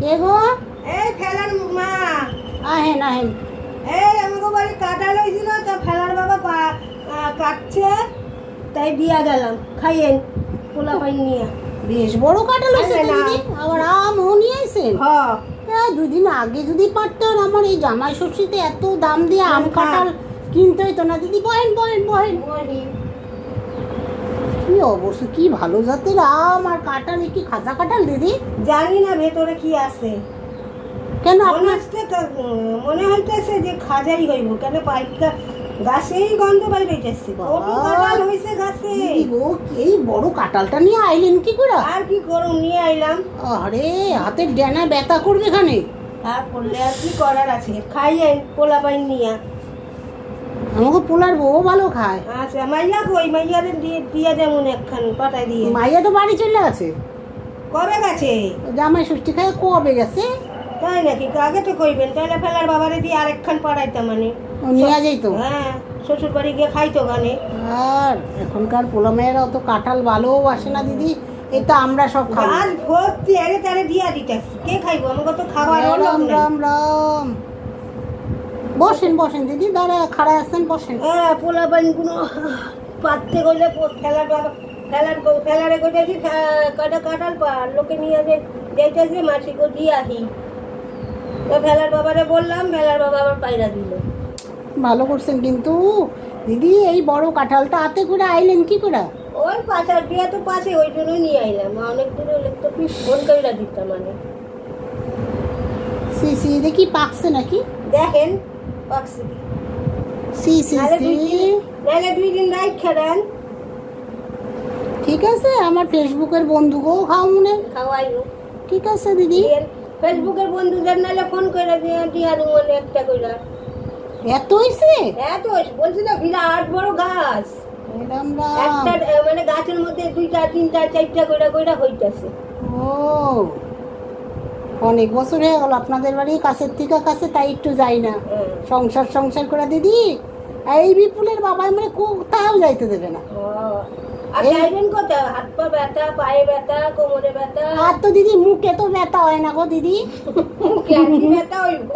কে গো? এই ফেলার মা। আহেন আহেন। এই আমাকে বাড়ি কাঁঠাল হয়েছিল, তো ফেলার বাবা কাটছে, তাই দিয়া গেলাম, খাইয়েন পোলা পাই নিয়ে। বেশ বড় কাঁঠাল হয়েছে তো দিদি, আবার আমও নিয়ে আইছেন। হ্যাঁ, দুদিন আগে যদি পারতেন, আমার এই জামাই ষষ্ঠীতে এত দাম দিয়ে আম কাঁঠাল কিনতে হইতো না দিদি। বহেন বহেন বহেন। কি অবশ্য, কি ভালো জাতের আম আর কাঁঠাল, কি খাজা কাঁঠাল দিদি? জানি না ভেতরে কি আছে। কেন মনে হইতেছে যে খাজাই হইব, কেন পাইকা গাছেই গন্ধ বাড়ি হইতেছে। কাঁঠাল হইছে গাছে। এই বড় কাঁঠালটা নিয়ে আইলেন কি করে? আর কি করুন, নিয়ে আইলাম। আরে হাতের ডানা ব্যথা করবে এখানে। আর করলে আর কি করার আছে, খাইয়েন পোলা পাইন নিয়ে। আমাকে পোলার বউ ভালো খায়। আচ্ছা, মাইয়া কই? মাইয়ারে দিয়ে যেমন একখান পাঠাই দিয়ে। মাইয়া তো বাড়ি চলে গেছে। কবে গেছে? জামাই ষষ্ঠী খায় কবে গেছে? তাই নাকি? আগে তো কইবেন, তাহলে ফেলার বাবারে দিয়ে আরেকখান পাঠাইতাম। মানে নিয়ে যাইতো। হ্যাঁ, শ্বশুর বাড়ি গিয়ে খাইতো গানে। আর এখনকার পোলা মেয়েরা অত কাঁঠাল ভালোবাসে না দিদি, এটা আমরা সব খাবো। গাছ ভর্তি আরে তারে দিয়া দিতেছি, কে খাইবো? আমাকে তো খাবার হলো। রাম রাম রাম। বসেন বসেন দিদি, দাঁড়া খাড়া আছেন, বসেন। হ্যাঁ, পোলা বানগুলো পাততে গেলে ফেলার বাবা ফেলারে কইতেছি কয়টা কাঁঠাল পার লোকে নিয়ে যাইতেছে, মাসিকে দিয়ে আসি। তো ফেলার বাবারে বললাম, ফেলার বাবা আবার পায়রা দিল। ভালো করছেন কিন্তু দিদি, এই বড় কাঁঠালটা হাতে করে আইলেন কি করে? ওই পাশার বিয়া তো পাশে, ওই জন্যই নিয়ে আইলাম। অনেক দূরে হলে তো ফোন কইরা দিতাম। মানে সি সি দেখি পাকছে নাকি দেখেন পাকছে কি। সি সি সি, নাহলে 2 দিন রাইখা দেন। ঠিক আছে, আমার ফেসবুকের বন্ধুকেও খাও মনে খাওয়াইও। ঠিক আছে দিদি। ফেসবুকের বন্ধুদের নাহলে ফোন করে দিয়া দিব একটা কইরা। এত হইছে? এত বলছি না, বিরাট বড় গাছ। রাম রাম। একটা মানে গাছের মধ্যে 2টা 3টা 4টা কইরা হইতাছে। ও, অনেক বছর হয়ে গেল আপনাদের বাড়ি কাছের থেকে কাছে, তাই একটু যাই না। সংসার করে দিদি, এই বিপুলের বাবা মানে কোথাও যাইতে দেবে না। আর যাইবেন কোথাও? হাত পা ব্যথা, পায়ে ব্যথা, কোমরে ব্যথা। আর তো দিদি মুখে তো ব্যথা হয় না গো দিদি। মুখে আর কি ব্যথা হইব?